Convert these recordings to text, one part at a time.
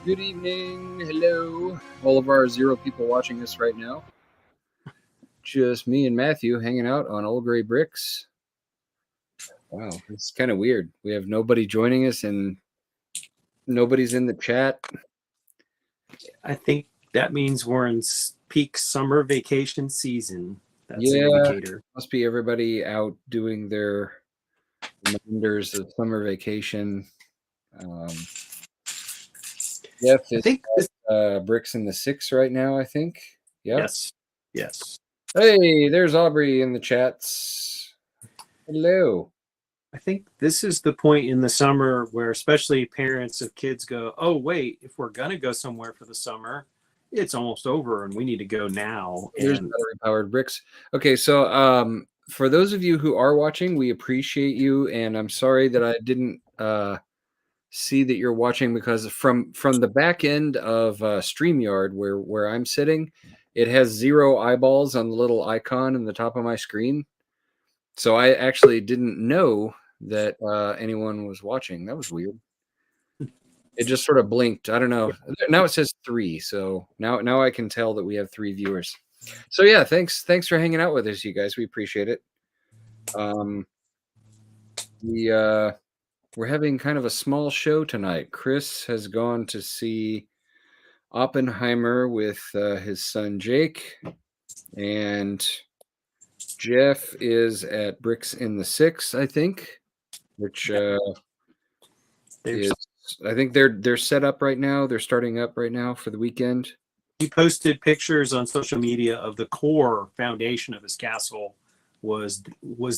Good evening. Hello. All of our 0 people watching this right now. Just me and Matthew hanging out on Old Gray Bricks. Wow, it's kind of weird. We have nobody joining us and nobody's in the chat. I think that means we're in peak summer vacation season. That's an Yeah, indicator. must be everybody out doing their reminders of summer vacation. Jeff I is think this, at Bricks in the 6 right now, I think. Yep. yes. Hey, there's Aubrey in the chats. Hello. I think this is the point in the summer where especially parents of kids go, oh, wait, if we're going to go somewhere for the summer, it's almost over and we need to go now. There's And battery-powered bricks. Okay, so for those of you who are watching, we appreciate you, and I'm sorry that I didn't see that you're watching because from the back end of StreamYard, where I'm sitting, it has 0 eyeballs on the little icon in the top of my screen. So I actually didn't know that anyone was watching. That was weird. It just sort of blinked. I don't know. Now it says 3, so now I can tell that we have 3 viewers. So yeah, thanks for hanging out with us, you guys. We appreciate it. We're having kind of a small show tonight. Chris has gone to see Oppenheimer with his son Jake, and Jeff is at Bricks in the 6, I think, which is I think they're set up right now. They're starting up right now for the weekend. he posted pictures on social media of the core foundation of his castle was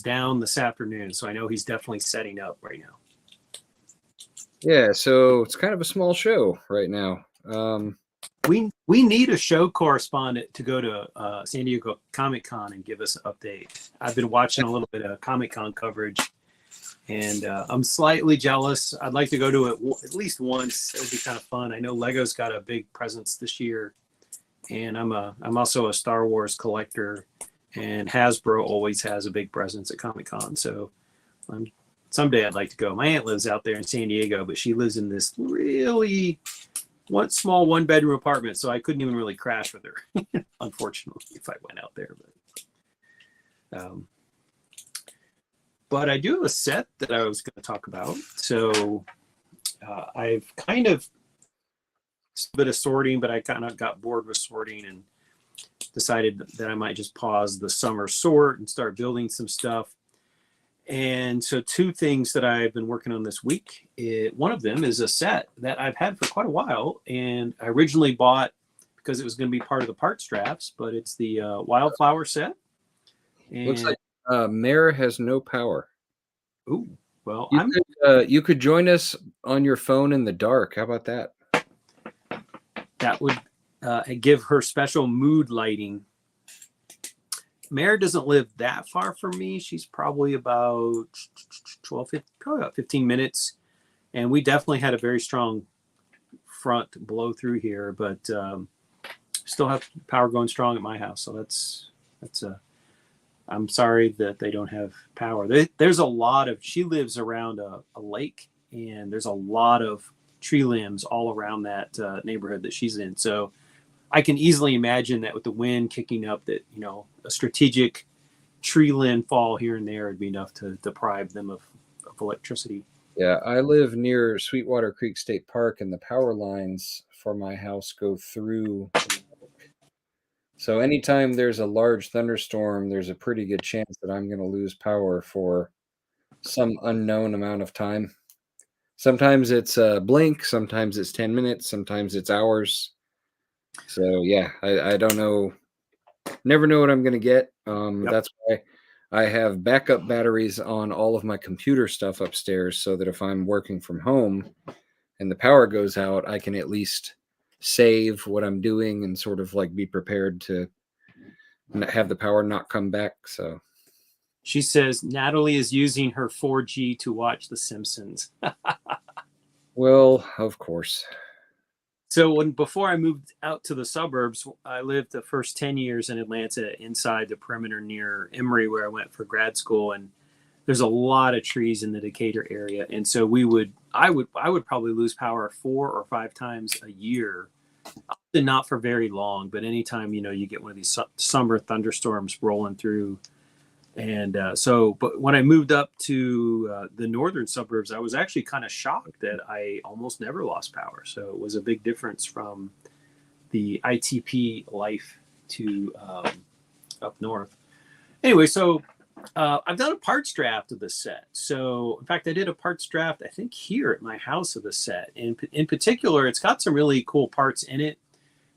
down this afternoon. So I know he's definitely setting up right now. Yeah, so it's kind of a small show right now. We need a show correspondent to go to San Diego Comic-Con and give us an update. I've been watching a little bit of Comic-Con coverage, and I'm slightly jealous. I'd like to go to it at least once. It would be kind of fun. I know Lego's got a big presence this year, and I'm also a Star Wars collector, and Hasbro always has a big presence at Comic-Con. So someday I'd like to go. My aunt lives out there in San Diego, but she lives in this really small 1-bedroom apartment, so I couldn't even really crash with her, unfortunately, if I went out there. But I do have a set that I was going to talk about. So I've kind of a bit of sorting, but I kind of got bored with sorting and decided that I might just pause the summer sort and start building some stuff. And so 2 things that I've been working on this week. One of them is a set that I've had for quite a while, and I originally bought because it was going to be part of the parts drafts, but it's the Wildflower set. And looks like Mare has no power. Ooh, well, you could join us on your phone in the dark. How about that? That would give her special mood lighting. Mare doesn't live that far from me. She's probably about 15 minutes. And we definitely had a very strong front blow through here, but still have power going strong at my house. So I'm sorry that they don't have power. There's a lot of, she lives around a lake, and there's a lot of tree limbs all around that neighborhood that she's in. So I can easily imagine that with the wind kicking up, that, a strategic tree limb fall here and there would be enough to deprive them of electricity. Yeah, I live near Sweetwater Creek State Park, and the power lines for my house go through. So anytime there's a large thunderstorm, there's a pretty good chance that I'm going to lose power for some unknown amount of time. Sometimes it's a blink, sometimes it's 10 minutes, sometimes it's hours. So yeah, I don't know. Never know what I'm going to get. Yep. That's why I have backup batteries on all of my computer stuff upstairs, so that if I'm working from home and the power goes out, I can at least save what I'm doing and sort of like be prepared to have the power not come back. So she says Natalie is using her 4G to watch The Simpsons. Well, of course. So before I moved out to the suburbs, I lived the first 10 years in Atlanta inside the perimeter near Emory, where I went for grad school. And there's a lot of trees in the Decatur area, and so I would probably lose power 4 or 5 times a year. Often not for very long, but anytime you get one of these summer thunderstorms rolling through. And but when I moved up to the northern suburbs, I was actually kind of shocked that I almost never lost power. So it was a big difference from the ITP life to up north. Anyway, so I've done a parts draft of the set. So in fact, I did a parts draft, I think, here at my house of the set. And in particular, it's got some really cool parts in it.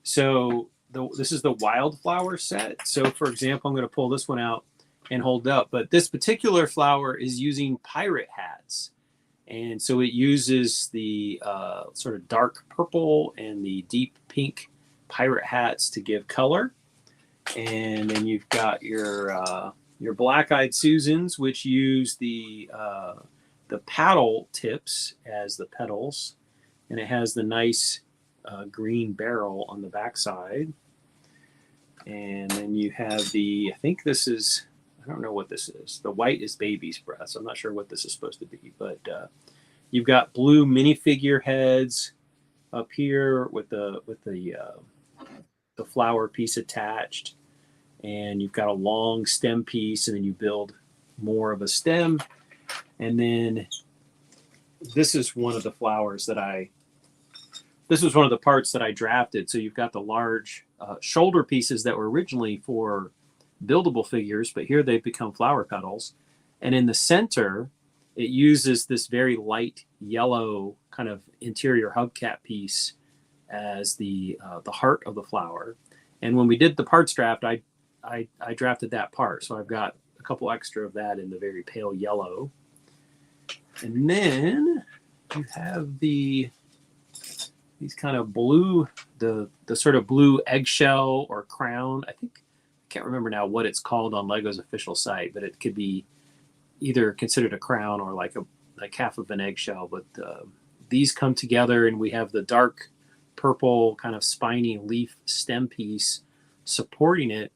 So this is the wildflower set. So for example, I'm going to pull this one out and hold up. But this particular flower is using pirate hats. And so it uses the sort of dark purple and the deep pink pirate hats to give color. And then you've got your black-eyed Susans, which use the paddle tips as the petals. And it has the nice green barrel on the backside. And then you have I think this is, I don't know what this is. The white is baby's breath. So I'm not sure what this is supposed to be, but you've got blue minifigure heads up here with the flower piece attached, and you've got a long stem piece, and then you build more of a stem. And then this is one of the flowers this was one of the parts that I drafted. So you've got the large shoulder pieces that were originally for buildable figures, but here they've become flower petals. And in the center, it uses this very light yellow kind of interior hubcap piece as the heart of the flower. And when we did the parts draft, I drafted that part. So I've got a couple extra of that in the very pale yellow. And then you have these kind of blue, the sort of blue eggshell or crown. I can't remember now what it's called on Lego's official site, but it could be either considered a crown or like half of an eggshell. But these come together, and we have the dark purple kind of spiny leaf stem piece supporting it.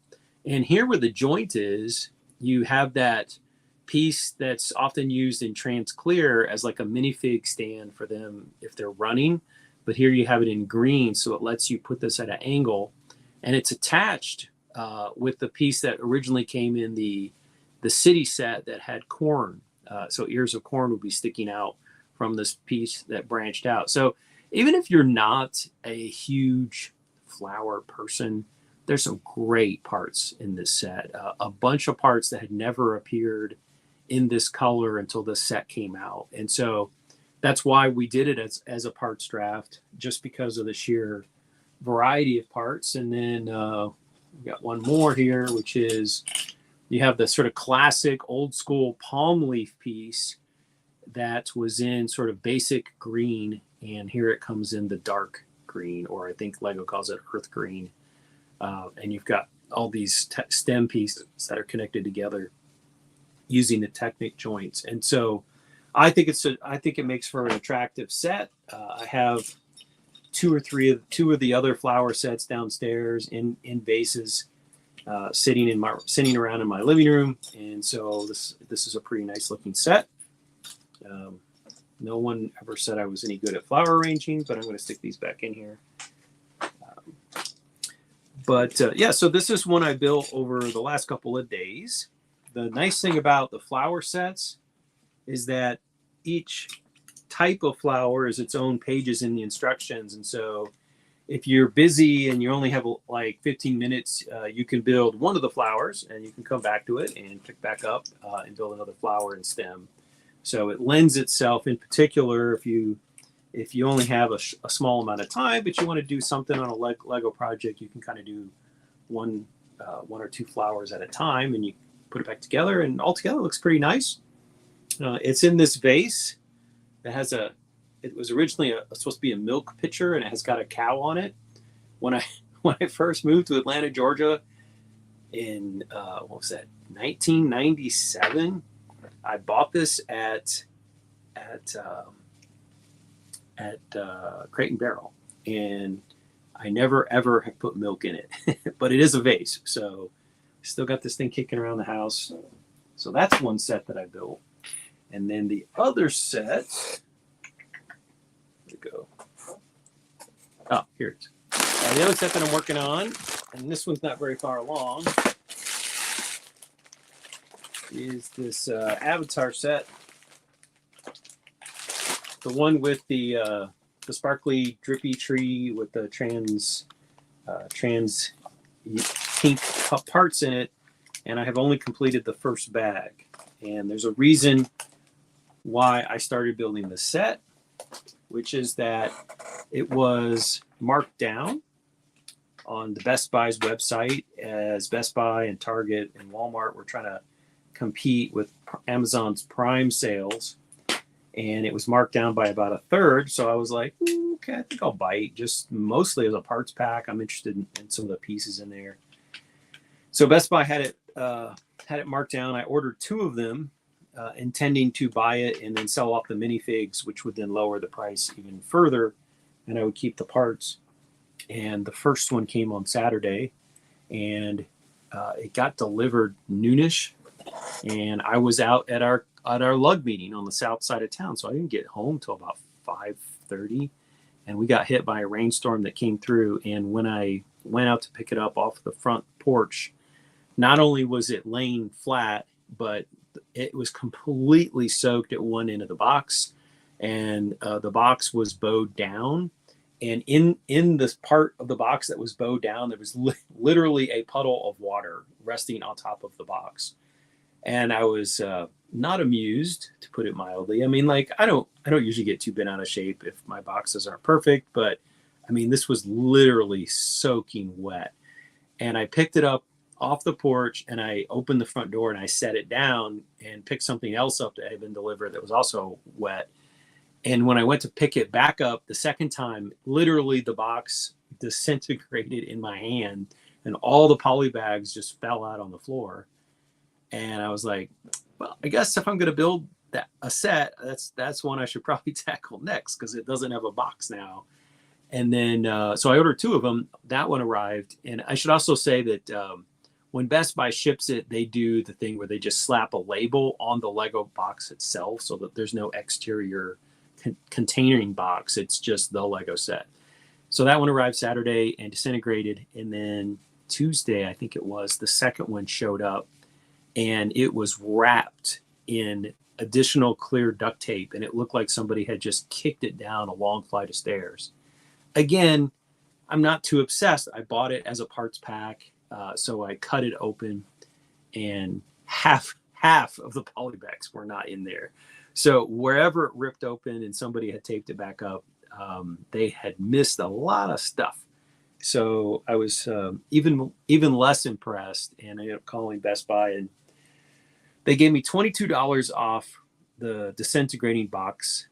And here where the joint is, you have that piece that's often used in Transclear as like a minifig stand for them if they're running. But here you have it in green, so it lets you put this at an angle. And it's attached with the piece that originally came in the city set that had corn. So ears of corn would be sticking out from this piece that branched out. So even if you're not a huge flower person, there's some great parts in this set. A bunch of parts that had never appeared in this color until this set came out. And so that's why we did it as a parts draft, just because of the sheer variety of parts. And then we've got one more here, which is you have the sort of classic old school palm leaf piece that was in sort of basic green. And here it comes in the dark green, or I think Lego calls it earth green. And you've got all these stem pieces that are connected together using the Technic joints. And so I think it makes for an attractive set. I have two of the other flower sets downstairs in vases, sitting around in my living room. And so this is a pretty nice looking set. No one ever said I was any good at flower arranging, but I'm going to stick these back in here. So this is one I built over the last couple of days. The nice thing about the flower sets is that each type of flower is its own pages in the instructions. And so if you're busy and you only have like 15 minutes, you can build one of the flowers and you can come back to it and pick back up and build another flower and stem. So it lends itself, in particular, if you only have a small amount of time, but you want to do something on a Lego project, you can kind of do one or two flowers at a time, and you put it back together, and altogether it looks pretty nice. It's in this vase that it was originally supposed to be a milk pitcher, and it has got a cow on it. When I first moved to Atlanta, Georgia in, 1997, I bought this at Crate and Barrel, and I never ever have put milk in it, but it is a vase, so still got this thing kicking around the house. So that's one set that I built. And then the other set, where'd it go? Oh, here it is. The other set that I'm working on, and this one's not very far along, is this Avatar set. The one with the sparkly drippy tree with the trans pink parts in it, and I have only completed the first bag. And there's a reason why I started building the set, which is that it was marked down on the Best Buy's website, as Best Buy and Target and Walmart were trying to compete with Amazon's Prime sales, and it was marked down by about a third. So I was like, okay, I think I'll bite, just mostly as a parts pack. I'm interested in some of the pieces in there. So Best Buy had it marked down. I ordered 2 of them, intending to buy it and then sell off the minifigs, which would then lower the price even further, and I would keep the parts. And the first one came on Saturday, and it got delivered noonish, and I was out at our lug meeting on the south side of town, so I didn't get home till about 5:30, and we got hit by a rainstorm that came through. And when I went out to pick it up off the front porch, not only was it laying flat, but it was completely soaked at one end of the box, and the box was bowed down. And in this part of the box that was bowed down, there was literally a puddle of water resting on top of the box. And I was not amused, to put it mildly. I mean, like, I don't usually get too bent out of shape if my boxes aren't perfect, but I mean, this was literally soaking wet. And I picked it up off the porch, and I opened the front door, and I set it down and picked something else up that had been delivered that was also wet. And when I went to pick it back up the second time, literally the box disintegrated in my hand, and all the poly bags just fell out on the floor. And I was like, well, I guess if I'm going to build a set, that's one I should probably tackle next, because it doesn't have a box now. And then, so I ordered 2 of them. That one arrived. And I should also say that when Best Buy ships it, they do the thing where they just slap a label on the Lego box itself, so that there's no exterior containing box. It's just the Lego set. So that one arrived Saturday and disintegrated. And then Tuesday, I think it was, the second one showed up, and it was wrapped in additional clear duct tape, and it looked like somebody had just kicked it down a long flight of stairs. Again, I'm not too obsessed. I bought it as a parts pack, so I cut it open, and half of the poly bags were not in there. So wherever it ripped open and somebody had taped it back up, they had missed a lot of stuff. So I was even less impressed, and I ended up calling Best Buy, and they gave me $22 off the disintegrating box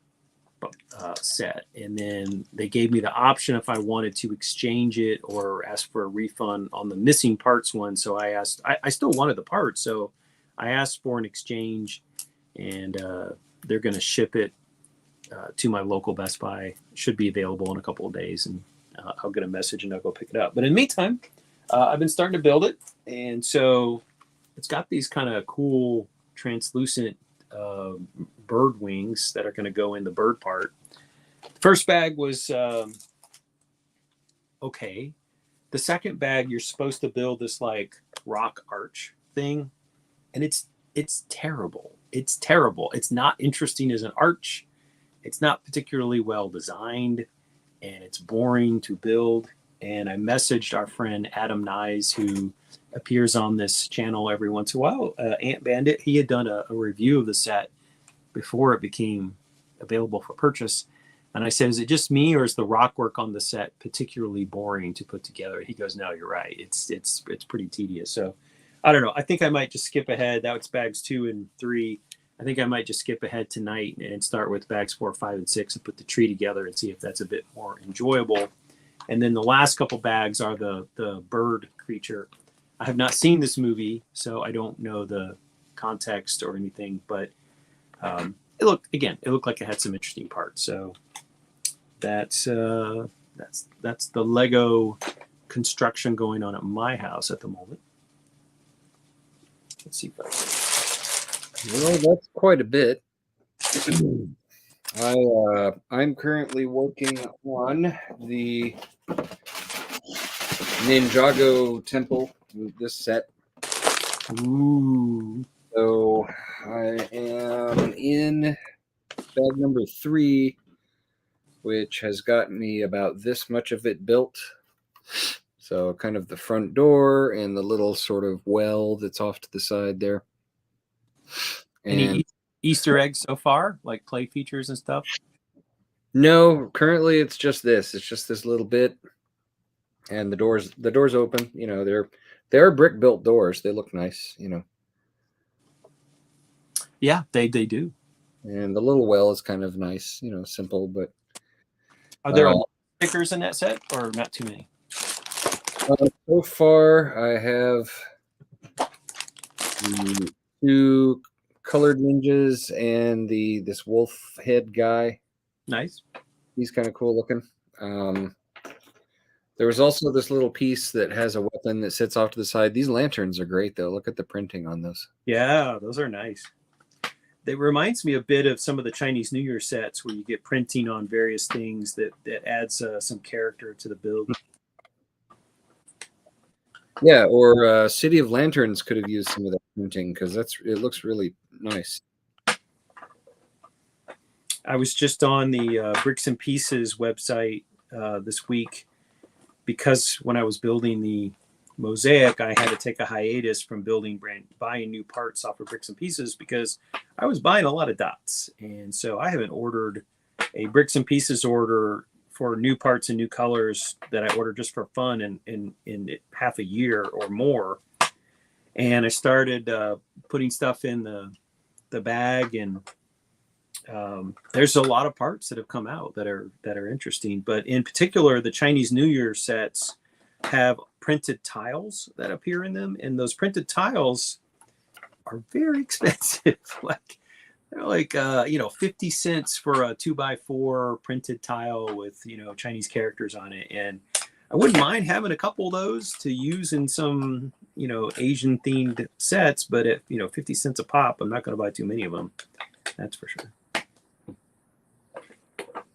set. And then they gave me the option if I wanted to exchange it or ask for a refund on the missing parts one. So I asked, I still wanted the parts. So I asked for an exchange, and they're going to ship it to my local Best Buy. It should be available in a couple of days, and I'll get a message and I'll go pick it up. But in the meantime, I've been starting to build it. And so it's got these kind of cool translucent bird wings that are going to go in the bird part. First bag was okay. The second bag, you're supposed to build this like rock arch thing, and it's terrible. It's terrible. It's not interesting as an arch. It's not particularly well designed, and it's boring to build. And I messaged our friend Adam Nyes, who appears on this channel every once in a while, Ant Bandit. He had done a review of the set before it became available for purchase. And I said, is it just me, or is the rock work on the set particularly boring to put together? He goes, no, you're right. It's pretty tedious. So I don't know. I think I might just skip ahead. That was bags 2 and 3. I think I might just skip ahead tonight and start with bags 4, 5, and 6 and put the tree together and see if that's a bit more enjoyable. And then the last couple bags are the bird creature. I have not seen this movie, so I don't know the context or anything, but it looked like it had some interesting parts. So that's the Lego construction going on at my house at the moment. Let's see if I can. Well, that's quite a bit. I'm currently working on the Ninjago Temple, this set. Ooh. So I am in bag number 3, which has gotten me about this much of it built. So kind of the front door and the little sort of well that's off to the side there. Any And Easter eggs so far, like play features and stuff? no, currently it's just this. It's just this little bit, and the doors open. You know, they're brick built doors. They look nice. You know, Yeah, they do. and the little well is kind of nice. You know, simple, but Are there a lot of stickers in that set, or not too many? so far I have the 2 colored ninjas and this wolf head guy. Nice. He's kind of cool looking. There was also this little piece that has a weapon that sits off to the side. These lanterns are great, though. Look at the printing on those. Yeah, those are nice. It reminds me a bit of some of the Chinese New Year sets where you get printing on various things that adds some character to the build. Yeah, or City of Lanterns could have used some of that printing because it looks really nice. I was just on the Bricks and Pieces website this week because when I was building the Mosaic, I had to take a hiatus from buying new parts off of Bricks and Pieces because I was buying a lot of dots. And so I haven't ordered a Bricks and Pieces order for new parts and new colors that I ordered just for fun in half a year or more. And I started putting stuff in the bag, and there's a lot of parts that have come out that are interesting. But in particular, the Chinese New Year sets have printed tiles that appear in them, and those printed tiles are very expensive. They're like 50 cents for a 2x4 printed tile with Chinese characters on it. And I wouldn't mind having a couple of those to use in some Asian themed sets, but at 50 cents a pop, I'm not going to buy too many of them. That's for sure.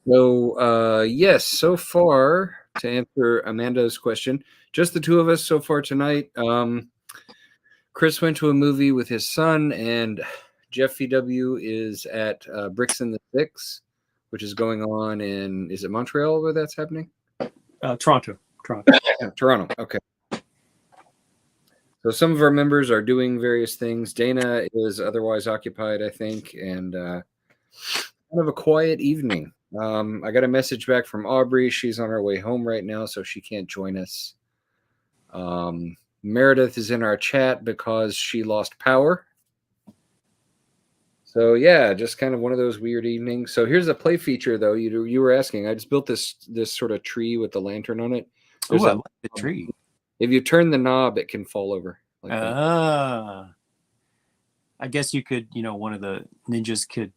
So yes, so far, to answer Amanda's question, just the 2 of us so far tonight. Chris went to a movie with his son, and Jeff VW is at Bricks in the Six, which is going on is it Montreal where that's happening? Toronto. Toronto. Okay. So some of our members are doing various things. Dana is otherwise occupied, I think, and kind of a quiet evening. I got a message back from Aubrey. She's on her way home right now, so she can't join us. Meredith is in our chat because she lost power. So yeah, just kind of one of those weird evenings. So here's a play feature, though. You were asking. I just built this sort of tree with the lantern on it. Oh, I like the tree. If you turn the knob, it can fall over. Like I guess you could, one of the ninjas could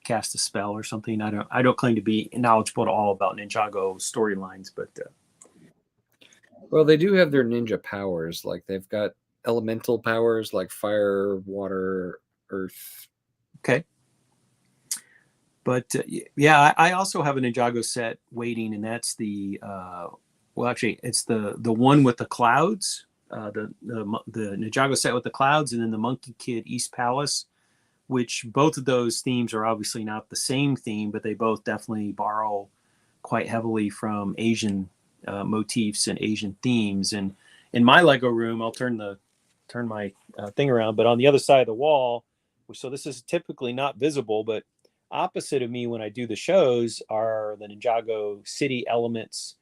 cast a spell or something. I don't claim to be knowledgeable at all about Ninjago storylines, but well, they do have their ninja powers. Like they've got elemental powers like fire, water, earth. Okay. But yeah, I also have a Ninjago set waiting, and that's the it's the one with the clouds, the Ninjago set with the clouds, and then the Monkey Kid East Palace, which both of those themes are obviously not the same theme, but they both definitely borrow quite heavily from Asian motifs and Asian themes. And in my Lego room, I'll turn my thing around, but on the other side of the wall, so this is typically not visible, but opposite of me when I do the shows are the Ninjago city elements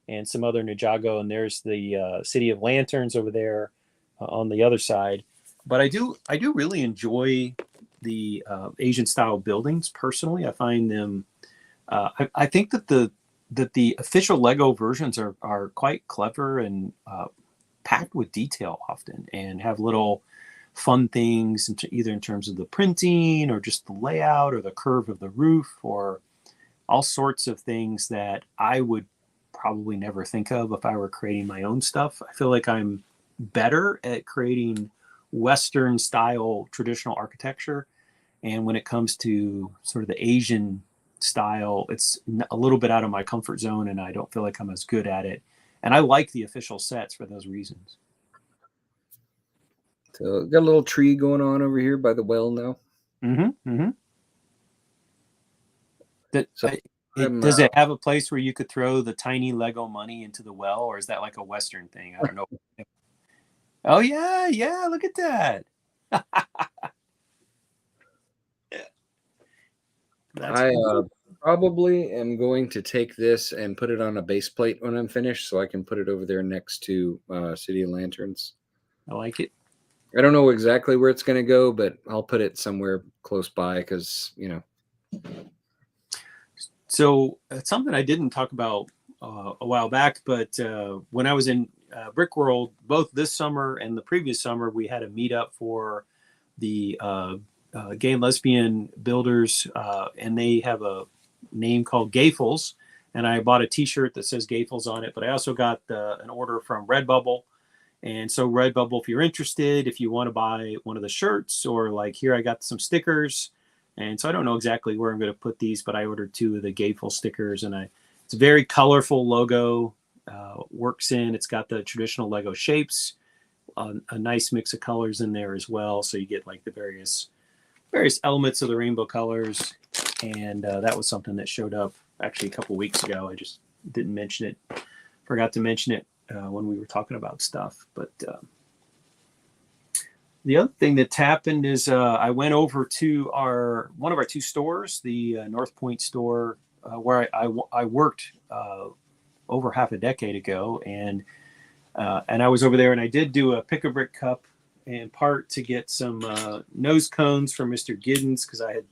and some other Ninjago, and there's the City of Lanterns over there on the other side. But I do really enjoy the Asian style buildings personally. I find them I think that the official Lego versions are quite clever and packed with detail often, and have little fun things either in terms of the printing or just the layout or the curve of the roof or all sorts of things that I would probably never think of if I were creating my own stuff. I feel like I'm better at creating Western style traditional architecture And when it comes to sort of the Asian style, it's a little bit out of my comfort zone, and I don't feel like I'm as good at it. And I like the official sets for those reasons. So got a little tree going on over here by the well now. Mm-hmm. Mm-hmm. So I'm Does it have a place where you could throw the tiny Lego money into the well, or is that like a Western thing? I don't know. Oh yeah, yeah. Look at that. That's I cool. probably am going to take this and put it on a base plate when I'm finished, so I can put it over there next to City of Lanterns. I like it. I don't know exactly where it's going to go, but I'll put it somewhere close by because So it's something I didn't talk about a while back, but when I was in Brick World, both this summer and the previous summer, we had a meetup for the gay and lesbian builders, and they have a name called Gayfuls. And I bought a T-shirt that says Gayfuls on it, but I also got an order from Redbubble. And so Redbubble, if you're interested, if you want to buy one of the shirts, or like here, I got some stickers. And so I don't know exactly where I'm going to put these, but I ordered 2 of the Gayful stickers, and it's a very colorful logo. Works in. It's got the traditional Lego shapes, a nice mix of colors in there as well. So you get like the various elements of the rainbow colors. And that was something that showed up actually a couple weeks ago. I just didn't mention it. Forgot to mention it when we were talking about stuff. But the other thing that's happened is I went over to one of our 2 stores, the North Point store, where I worked over half a decade ago, and I was over there, and I did do a Pick-a-Brick cup, in part to get some nose cones from Mr. Giddens, because I had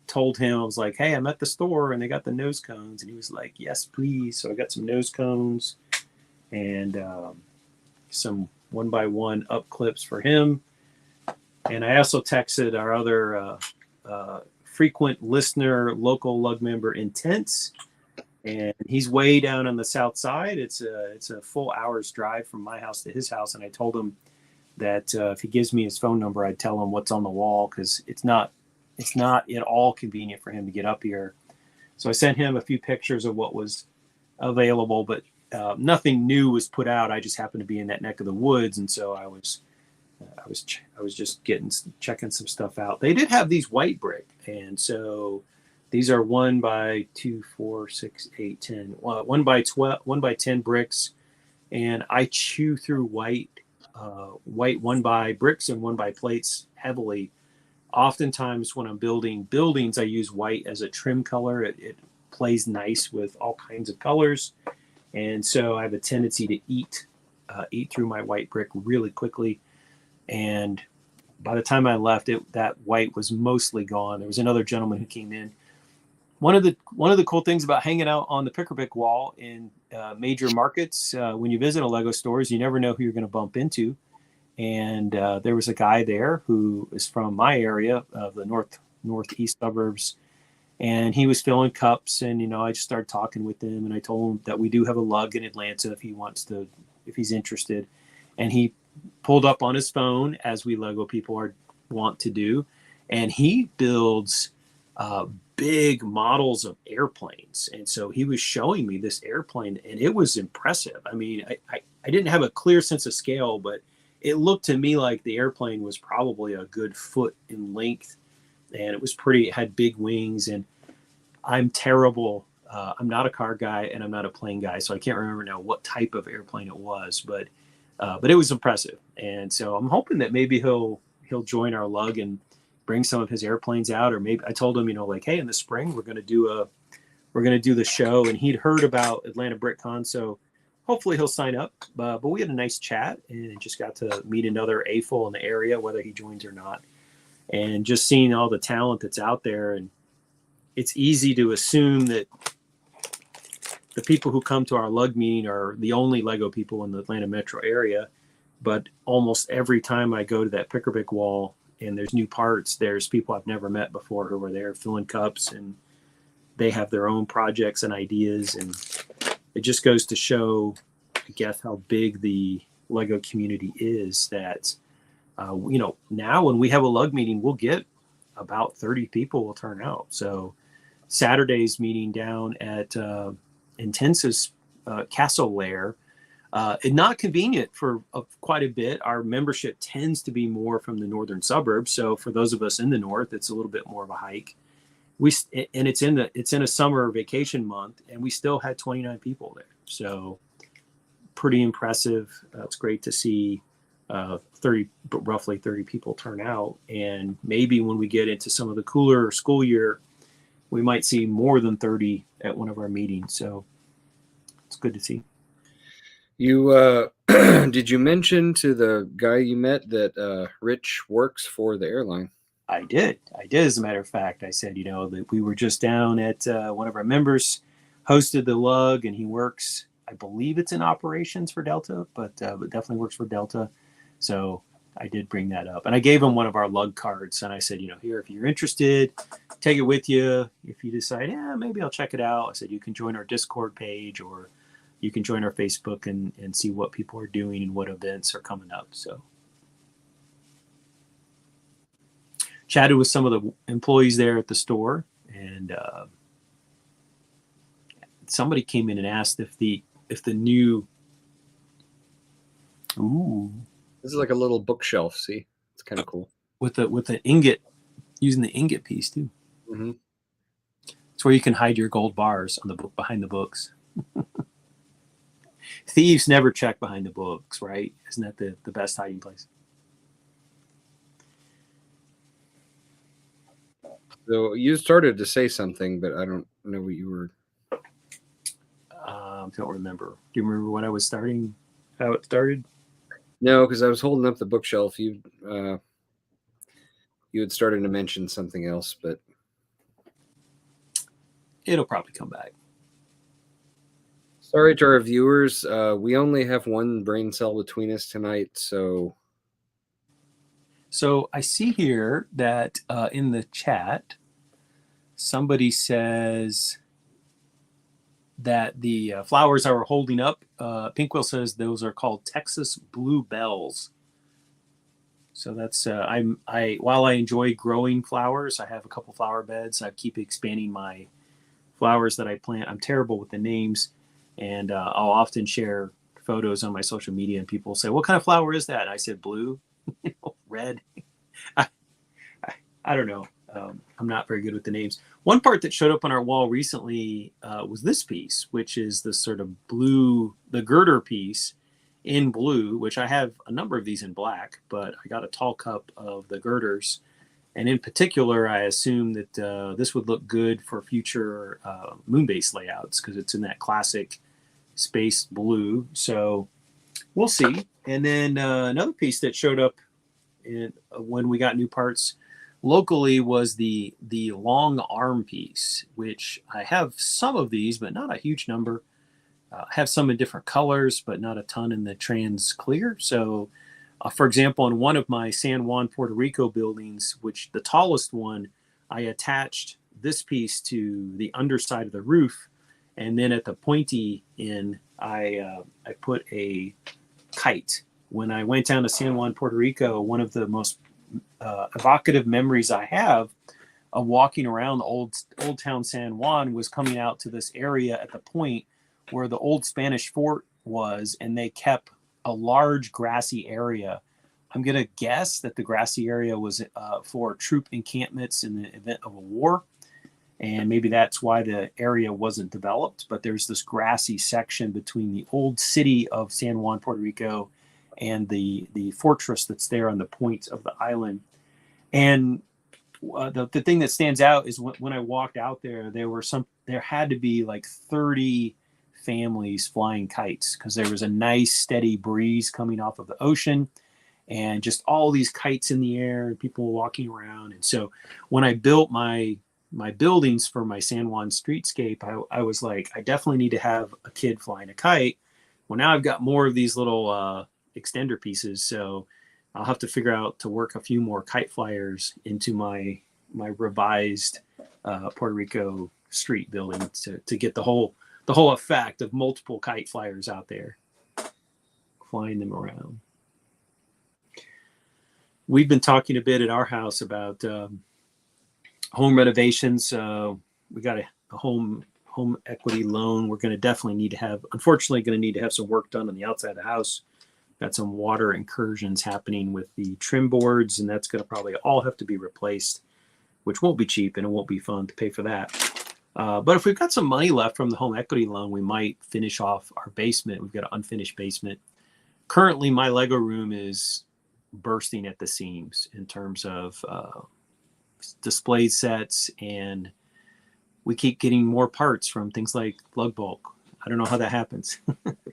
told him, I was like, hey, I'm at the store and they got the nose cones, and he was like, yes, please. So I got some nose cones and some 1x1 up clips for him. And I also texted our other frequent listener, local lug member, Intense, and he's way down on the south side. It's a full hour's drive from my house to his house, and I told him that if he gives me his phone number, I'd tell him what's on the wall, because it's not at all convenient for him to get up here. So I sent him a few pictures of what was available, but nothing new was put out. I just happened to be in that neck of the woods, and so I was just checking some stuff out. They did have these white brick, and so these are 1x2, 4, 6, 8, 10, 1x12, 1x10 bricks, and I chew through white 1x bricks and 1x plates heavily. Oftentimes when I'm building buildings, I use white as a trim color. It plays nice with all kinds of colors, and so I have a tendency to eat through my white brick really quickly. And by the time I left, that white was mostly gone. There was another gentleman who came in. One of the cool things about hanging out on the Pick-a-Brick wall in major markets, when you visit a Lego stores, you never know who you're going to bump into. And there was a guy there who is from my area of the northeast suburbs, and he was filling cups. And I just started talking with him, and I told him that we do have a lug in Atlanta if he's interested. And he pulled up on his phone, as we Lego people want to do, and he builds big models of airplanes. And so he was showing me this airplane, and it was impressive. I mean, I didn't have a clear sense of scale, but it looked to me like the airplane was probably a good foot in length, and it had big wings. And I'm terrible. I'm not a car guy, and I'm not a plane guy, so I can't remember now what type of airplane it was, but it was impressive. And so I'm hoping that maybe he'll join our lug and bring some of his airplanes out. Or maybe I told him, like, hey, in the spring we're going to do the show, and he'd heard about Atlanta BrickCon, so hopefully he'll sign up. But we had a nice chat and just got to meet another AFOL in the area, whether he joins or not, and just seeing all the talent that's out there. And it's easy to assume that the people who come to our lug meeting are the only Lego people in the Atlanta metro area. But almost every time I go to that Pick-a-Brick wall and there's new parts, there's people I've never met before who are there filling cups, and they have their own projects and ideas. And it just goes to show, I guess, how big the Lego community is, that, now when we have a lug meeting, we'll get about 30 people will turn out. So Saturday's meeting down at Intensis Castle Lair. And not convenient for quite a bit. Our membership tends to be more from the northern suburbs. So for those of us in the north, it's a little bit more of a hike. And it's in a summer vacation month, and we still had 29 people there. So pretty impressive. It's great to see roughly 30 people turn out. And maybe when we get into some of the cooler school year, we might see more than 30 at one of our meetings. So it's good to see. You did you mention to the guy you met that Rich works for the airline? I did. As a matter of fact, I said, that we were just down at one of our members hosted the lug, and he works, I believe it's in operations for Delta, but definitely works for Delta. So I did bring that up, and I gave him one of our lug cards, and I said, here, if you're interested, take it with you. If you decide, maybe I'll check it out, I said, you can join our Discord page, or you can join our Facebook and see what people are doing and what events are coming up. So chatted with some of the employees there at the store, and somebody came in and asked if the new This is like a little bookshelf. See, it's kind of cool with the ingot, using the ingot piece too. Mm-hmm. It's where you can hide your gold bars on the book behind the books. Thieves never check behind the books, right? Isn't that the best hiding place? So you started to say something, but I don't know what you were. Don't remember. Do you remember what I was starting? How it started? No, because I was holding up the bookshelf. You had started to mention something else, but it'll probably come back. Sorry to our viewers. We only have one brain cell between us tonight, so I see here that in the chat, somebody says that the flowers I were holding up, Pinkwell says those are called Texas bluebells. So that's while I enjoy growing flowers, I have a couple flower beds. I keep expanding my flowers that I plant. I'm terrible with the names, and I'll often share photos on my social media, and people say, "What kind of flower is that?" And I said, "Blue, red." I don't know. I'm not very good with the names. One part that showed up on our wall recently was this piece, which is the sort of blue, the girder piece in blue, which I have a number of these in black, but I got a tall cup of the girders. And in particular, I assume that this would look good for future moon-based layouts because it's in that classic space blue. So we'll see. And then another piece that showed up when we got new parts locally was the long arm piece, which I have some of these, but not a huge number. Have some in different colors, but not a ton in the trans clear. So, for example, in one of my San Juan, Puerto Rico buildings, which the tallest one, I attached this piece to the underside of the roof, and then at the pointy end, I put a kite. When I went down to San Juan, Puerto Rico, one of the most evocative memories I have of walking around old town San Juan was coming out to this area at the point where the old Spanish fort was, and they kept a large grassy area. I'm going to guess that the grassy area was for troop encampments in the event of a war, and maybe that's why the area wasn't developed. But there's this grassy section between the old city of San Juan, Puerto Rico, and the fortress that's there on the point of the island. And the thing that stands out is when I walked out there, there had to be like 30 families flying kites because there was a nice steady breeze coming off of the ocean and just all these kites in the air and people walking around. And so when I built my buildings for my San Juan streetscape, I was like, I definitely need to have a kid flying a kite. Well, now I've got more of these little extender pieces, so I'll have to figure out to work a few more kite flyers into my revised Puerto Rico street building to get the whole effect of multiple kite flyers out there flying them around. We've been talking a bit at our house about home renovations. We got a home equity loan. We're going to definitely need to have, unfortunately, going to need to have some work done on the outside of the house. Got some water incursions happening with the trim boards, and that's going to probably all have to be replaced, which won't be cheap, and it won't be fun to pay for that. But if we've got some money left from the home equity loan, we might finish off our basement. We've got an unfinished basement. Currently, my Lego room is bursting at the seams in terms of display sets, and we keep getting more parts from things like Lug Bulk. I don't know how that happens,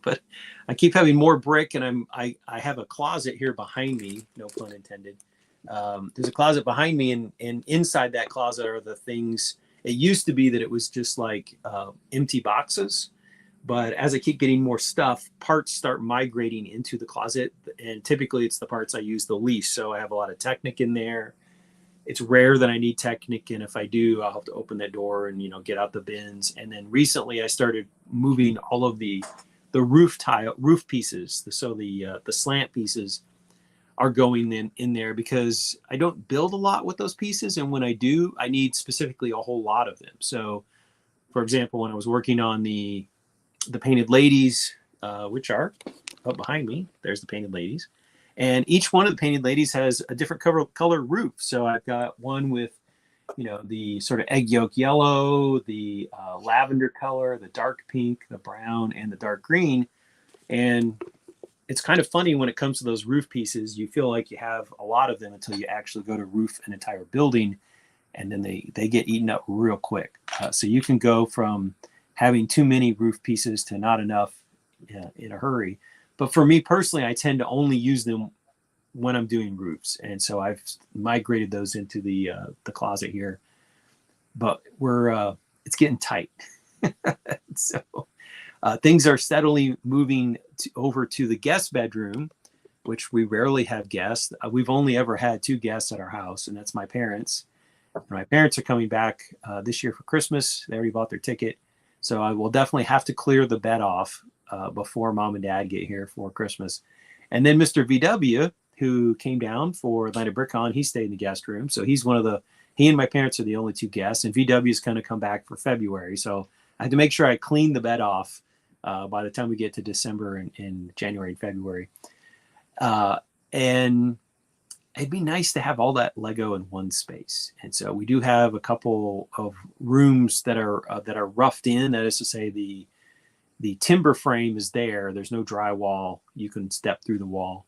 but I keep having more brick, and I have a closet here behind me, no pun intended. There's a closet behind me, and inside that closet are the things. It used to be that it was just like empty boxes, but as I keep getting more stuff, parts start migrating into the closet, and typically it's the parts I use the least. So I have a lot of Technic in there. It's rare that I need Technic, and if I do, I'll have to open that door and get out the bins. And then recently, I started moving all of the roof pieces. So the slant pieces are going in there because I don't build a lot with those pieces, and when I do, I need specifically a whole lot of them. So, for example, when I was working on the Painted Ladies, which are up behind me, there's the Painted Ladies. And each one of the Painted Ladies has a different color roof. So I've got one with, the sort of egg yolk yellow, the lavender color, the dark pink, the brown, and the dark green. And it's kind of funny when it comes to those roof pieces, you feel like you have a lot of them until you actually go to roof an entire building, and then they get eaten up real quick. So you can go from having too many roof pieces to not enough in a hurry. But for me personally, I tend to only use them when I'm doing roofs. And so I've migrated those into the closet here. But it's getting tight. So things are steadily moving over to the guest bedroom, which we rarely have guests. We've only ever had 2 guests at our house, and that's my parents. And my parents are coming back this year for Christmas. They already bought their ticket. So I will definitely have to clear the bed off before Mom and Dad get here for Christmas. And then Mr. VW, who came down for Atlanta BrickCon, he stayed in the guest room. So he and my parents are the only 2 guests, and VW is going to come back for February. So I had to make sure I clean the bed off by the time we get to December and in January and February. And it'd be nice to have all that Lego in one space. And so we do have a couple of rooms that are roughed in. That is to say, the timber frame is there. There's no drywall. You can step through the wall.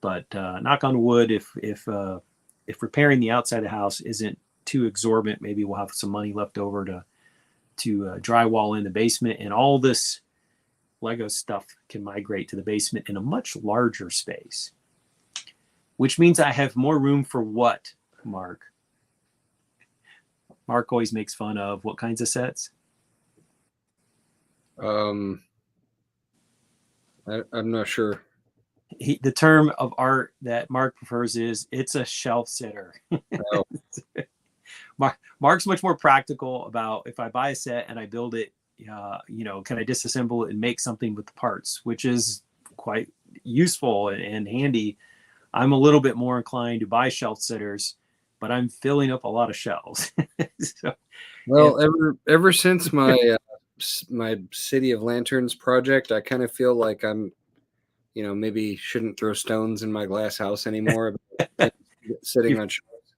But knock on wood, if repairing the outside of the house isn't too exorbitant, maybe we'll have some money left over to drywall in the basement, and all this Lego stuff can migrate to the basement in a much larger space. Which means I have more room for what, Mark? Mark always makes fun of what kinds of sets? I'm not sure. The term of art that Mark prefers is it's a shelf sitter. Oh. Mark's much more practical about, if I buy a set and I build it, can I disassemble it and make something with the parts, which is quite useful and handy. I'm a little bit more inclined to buy shelf sitters, but I'm filling up a lot of shelves. Ever since my my City of Lanterns project, I kind of feel like I'm, maybe shouldn't throw stones in my glass house anymore. Sitting on shelves.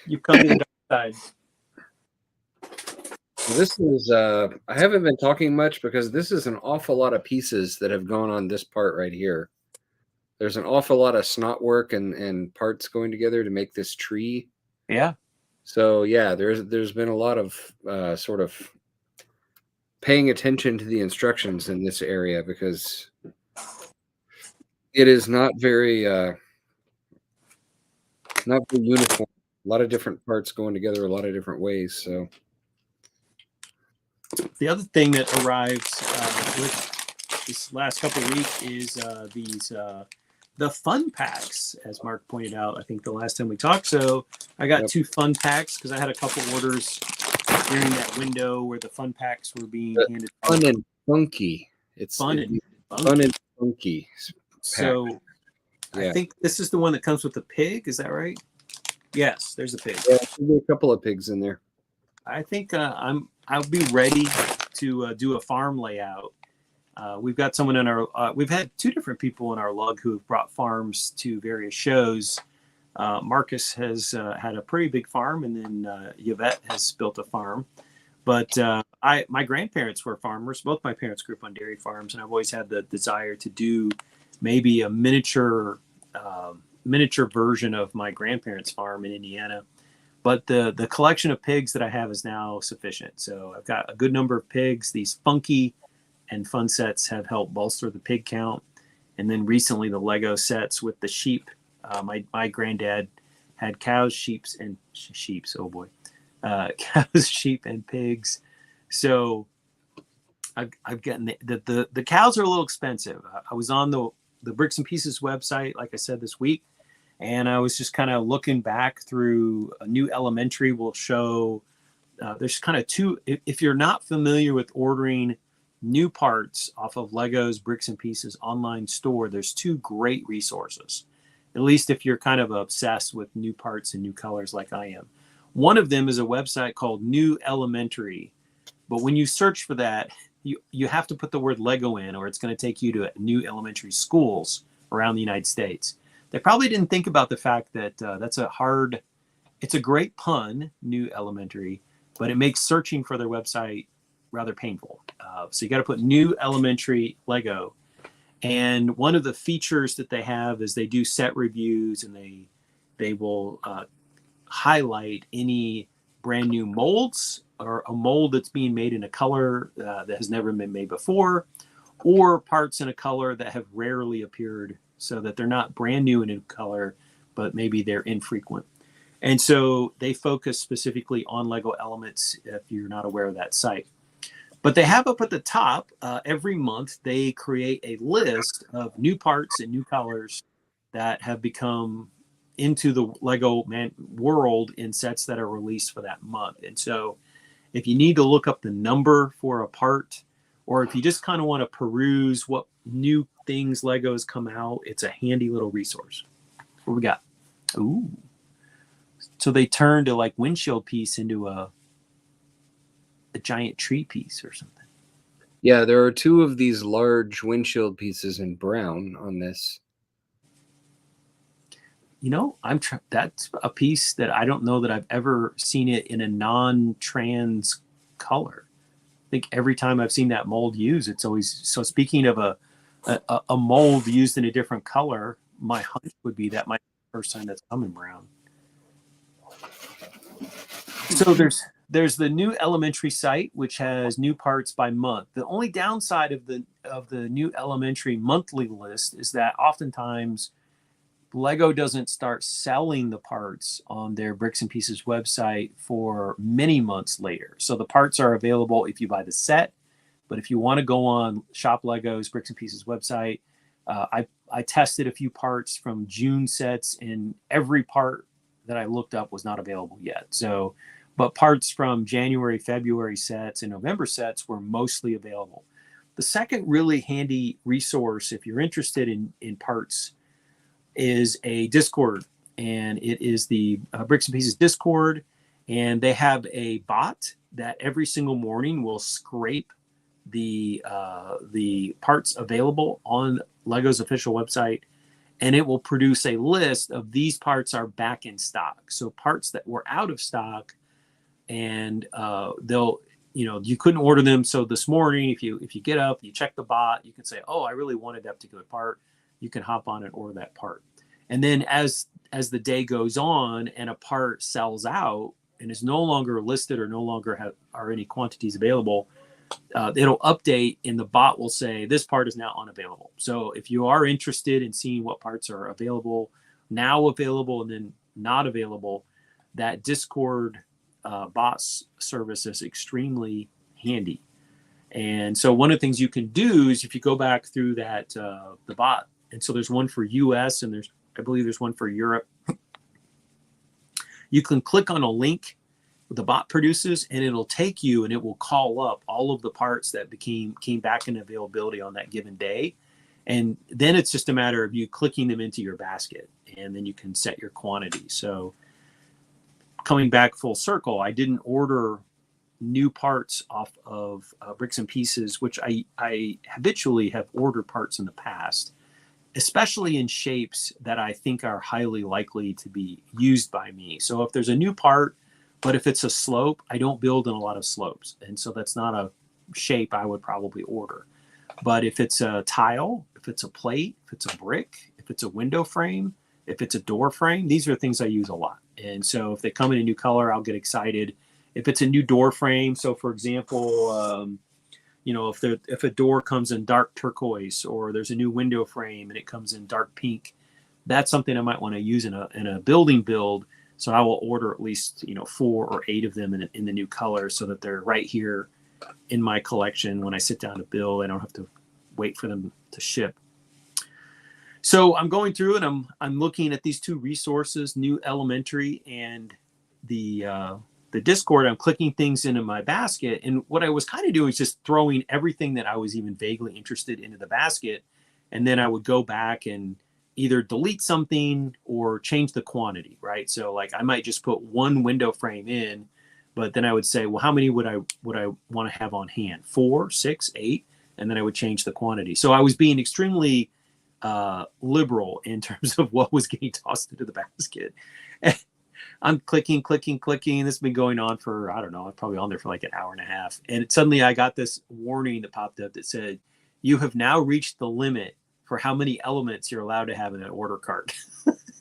You've come to the dark side. This is I haven't been talking much because this is an awful lot of pieces that have gone on this part right here. There's an awful lot of snot work and parts going together to make this tree. Yeah. So yeah, there's been a lot of sort of paying attention to the instructions in this area because it is not very uniform. A lot of different parts going together a lot of different ways. So the other thing that arrives with this last couple of weeks is the fun packs, as Mark pointed out, I think the last time we talked. So I got 2 fun packs because I had a couple orders during that window where the fun packs were being handed out. Fun and funky. It's fun and funky. So yeah. I think this is the one that comes with the pig. Is that right? Yes, there's a pig. Yeah, should be a couple of pigs in there. I think I'll be ready to do a farm layout. We've got someone in our we've had two different people in our lug who have brought farms to various shows. Marcus has had a pretty big farm, and then Yvette has built a farm. But my grandparents were farmers. Both my parents grew up on dairy farms, and I've always had the desire to do maybe a miniature version of my grandparents' farm in Indiana. But the collection of pigs that I have is now sufficient. So I've got a good number of pigs. These funky and fun sets have helped bolster the pig count. And then recently the Lego sets with the sheep. My granddad had cows, sheeps, and sheeps. Oh boy, cows, sheep, and pigs. So I've gotten the cows are a little expensive. I was on the Bricks and Pieces website, like I said, this week. And I was just kind of looking back through a New Elementary will show there's kind of two. If you're not familiar with ordering new parts off of Lego's Bricks and Pieces online store, there's two great resources, at least if you're kind of obsessed with new parts and new colors like I am. One of them is a website called New Elementary. But when you search for that, you have to put the word Lego in, or it's going to take you to new elementary schools around the United States. They probably didn't think about the fact that it's a great pun, New Elementary, but it makes searching for their website rather painful. So you got to put New Elementary Lego. And one of the features that they have is they do set reviews, and they will highlight any brand new molds or a mold that's being made in a color that has never been made before, or parts in a color that have rarely appeared, so that they're not brand new in a color, but maybe they're infrequent. And so they focus specifically on Lego Elements, if you're not aware of that site. But they have up at the top, every month, they create a list of new parts and new colors that have become into the Lego world in sets that are released for that month. And so if you need to look up the number for a part, or if you just kind of want to peruse what new things Legos come out, it's a handy little resource. What we got? Ooh. So they turned a like windshield piece into a giant tree piece or something. Yeah, there are two of these large windshield pieces in brown on this. You know, that's a piece that I don't know that I've ever seen it in a non-trans color. I think every time I've seen that mold used, it's always so. Speaking of a mold used in a different color, my hunch would be that might be the first time that's come in brown. So there's the New Elementary site, which has new parts by month. The only downside of the New Elementary monthly list is that oftentimes Lego doesn't start selling the parts on their Bricks and Pieces website for many months later. So the parts are available if you buy the set, but if you want to go on Shop Lego's Bricks and Pieces website, I tested a few parts from June sets, and every part that I looked up was not available yet. So, but parts from January, February sets, and November sets were mostly available. The second really handy resource, if you're interested in parts, is a Discord, and it is the Bricks and Pieces Discord, and they have a bot that every single morning will scrape the parts available on Lego's official website, and it will produce a list of these parts are back in stock. So parts that were out of stock, and you couldn't order them. So this morning, if you get up, you check the bot, you can say, oh, I really wanted that particular part. You can hop on and order that part. And then as the day goes on and a part sells out and is no longer listed or no longer are any quantities available, it'll update, and the bot will say this part is now unavailable. So if you are interested in seeing what parts are available, now available, and then not available, that Discord bot service is extremely handy. And so one of the things you can do is if you go back through that the bot, and so there's one for US, and I believe there's one for Europe. You can click on a link the bot produces, and it'll take you, and it will call up all of the parts that came back in availability on that given day. And then it's just a matter of you clicking them into your basket, and then you can set your quantity. So coming back full circle, I didn't order new parts off of Bricks and Pieces, which I habitually have ordered parts in the past, especially in shapes that I think are highly likely to be used by me. So if there's a new part, but if it's a slope, I don't build in a lot of slopes. And so that's not a shape I would probably order. But if it's a tile, if it's a plate, if it's a brick, if it's a window frame, if it's a door frame, these are things I use a lot. And so if they come in a new color, I'll get excited. If it's a new door frame, so for example, you know, if a door comes in dark turquoise, or there's a new window frame and it comes in dark pink, that's something I might want to use in a building build. So I will order at least, you know, 4 or 8 of them in the new color, so that they're right here in my collection. When I sit down to build, I don't have to wait for them to ship. So I'm going through and I'm looking at these 2 resources, New Elementary and the Discord. I'm clicking things into my basket, and what I was kind of doing is just throwing everything that I was even vaguely interested into the basket, and then I would go back and either delete something or change the quantity, right? So like I might just put 1 window frame in, but then I would say, well, how many would I want to have on hand? 4, 6, 8, and then I would change the quantity. So I was being extremely liberal in terms of what was getting tossed into the basket. I'm clicking. This has been going on for, I don't know, I'm probably on there for like an hour and a half. And suddenly I got this warning that popped up that said, you have now reached the limit for how many elements you're allowed to have in an order cart.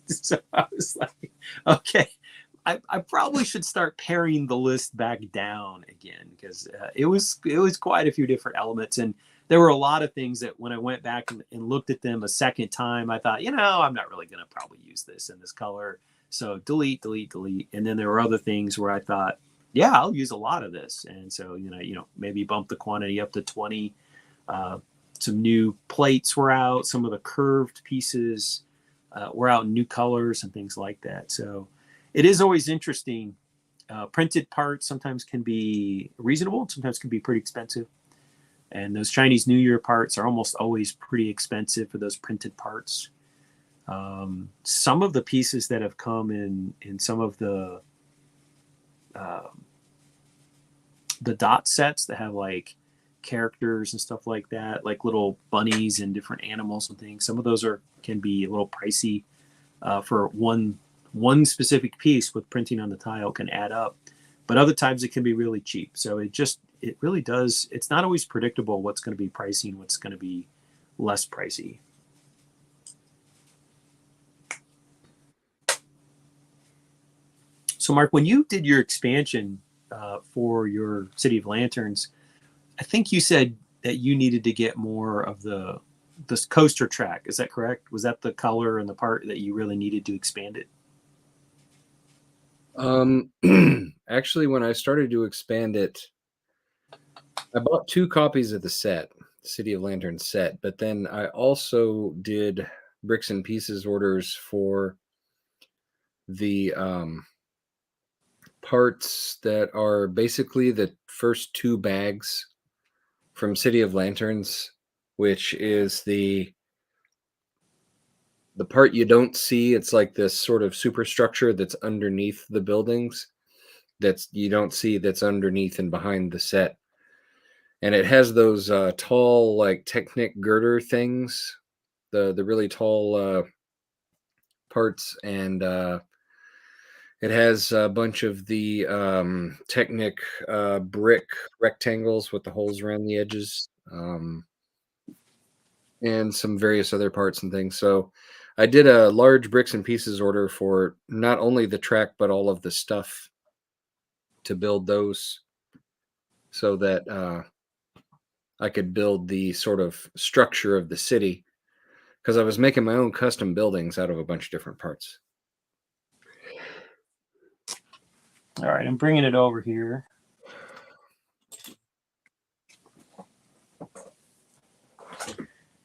So I was like, okay, I probably should start paring the list back down again, because it was quite a few different elements. And there were a lot of things that when I went back and looked at them a second time, I thought, you know, I'm not really going to probably use this in this color. So delete. And then there were other things where I thought, yeah, I'll use a lot of this. And so, you know, maybe bump the quantity up to 20. Some new plates were out. Some of the curved pieces were out in new colors and things like that. So it is always interesting. Printed parts sometimes can be reasonable, sometimes can be pretty expensive. And those Chinese New Year parts are almost always pretty expensive for those printed parts. Some of the pieces that have come in some of the dot sets that have like characters and stuff like that, like little bunnies and different animals and things, some of those can be a little pricey for one specific piece. With printing on the tile can add up, but other times it can be really cheap. So it really does, it's not always predictable what's going to be pricey and what's going to be less pricey. So Mark, when you did your expansion for your City of Lanterns, I think you said that you needed to get more of this coaster track. Is that correct? Was that the color and the part that you really needed to expand it? Actually, when I started to expand it, I bought 2 copies of the set, City of Lanterns set, but then I also did Bricks and Pieces orders for the parts that are basically the first 2 bags from City of Lanterns, which is the part you don't see. It's like this sort of superstructure that's underneath the buildings that's you don't see, that's underneath and behind the set. And it has those tall, like Technic girder things, the really tall parts, and it has a bunch of the Technic brick rectangles with the holes around the edges, and some various other parts and things. So I did a large Bricks and Pieces order for not only the track, but all of the stuff to build those, so that I could build the sort of structure of the city, because I was making my own custom buildings out of a bunch of different parts. All right, I'm bringing it over here.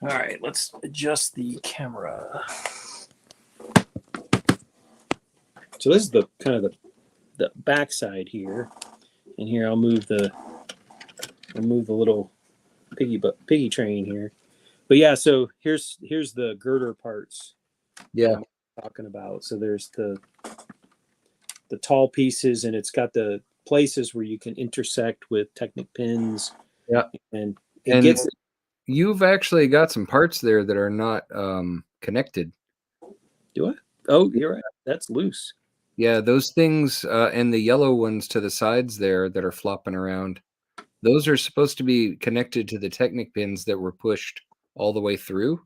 All right, let's adjust the camera. So this is the kind of the back side here, and here I'll move the little piggy train here. But yeah, so here's the girder parts. Yeah, I'm talking about. So there's the the tall pieces, and it's got the places where you can intersect with Technic pins, Yeah. and it And gets. you've actually got some parts there that are not connected. Do I? Oh, you're right. That's loose. Yeah, those things and the yellow ones to the sides there that are flopping around, those are supposed to be connected to the Technic pins that were pushed all the way through.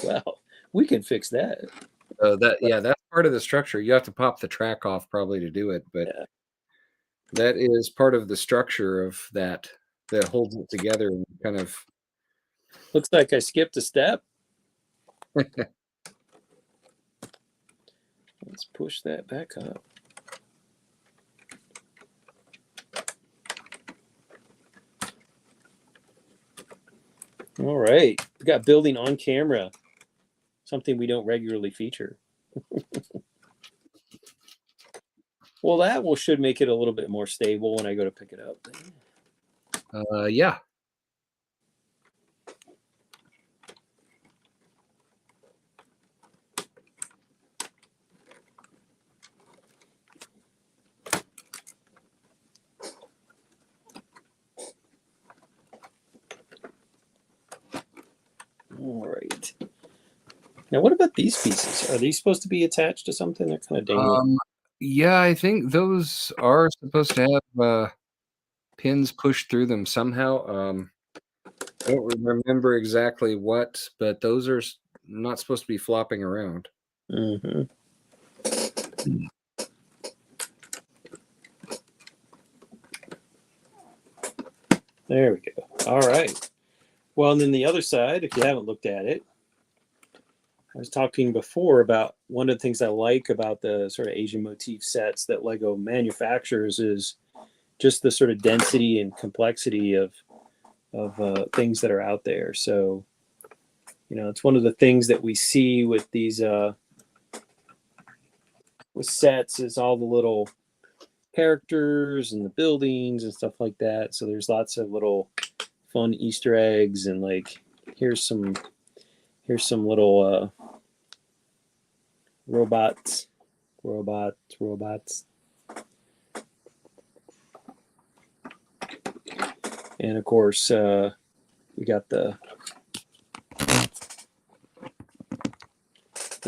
Well, we can fix that. That's part of the structure. You have to pop the track off probably to do it, but Yeah. that is part of the structure of that holds it together and kind of. Looks like I skipped a step. Let's push that back up. All right. We got building on camera, something we don't regularly feature. Well, that should make it a little bit more stable when I go to pick it up. Yeah. All right. Now, what about these pieces? Are these supposed to be attached to something? They're kind of dangling. Yeah, I think those are supposed to have pins pushed through them somehow. I don't remember exactly what, but those are not supposed to be flopping around. Mm-hmm. There we go. All right. Well, and then the other side, if you haven't looked at it, I was talking before about one of the things I like about the sort of Asian motif sets that Lego manufactures is just the sort of density and complexity of things that are out there. So, it's one of the things that we see with these with sets is all the little characters and the buildings and stuff like that. So there's lots of little fun Easter eggs, and like here's some little robots. And of course, we got the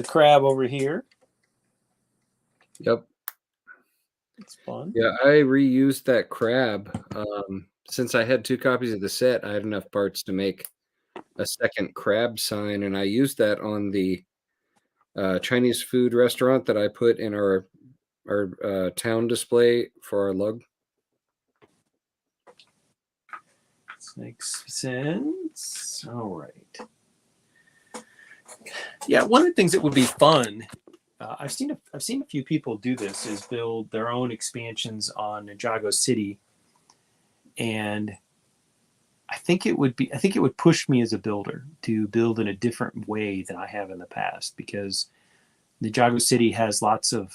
crab over here. Yep. It's fun. Yeah, I reused that crab. Since I had 2 copies of the set, I had enough parts to make a second crab sign, and I used that on the Chinese food restaurant that I put in our town display for our lug. This makes sense. All right. Yeah, one of the things that would be fun, I've seen a few people do this, is build their own expansions on Ninjago City, and I think it would push me as a builder to build in a different way than I have in the past, because Ninjago City has lots of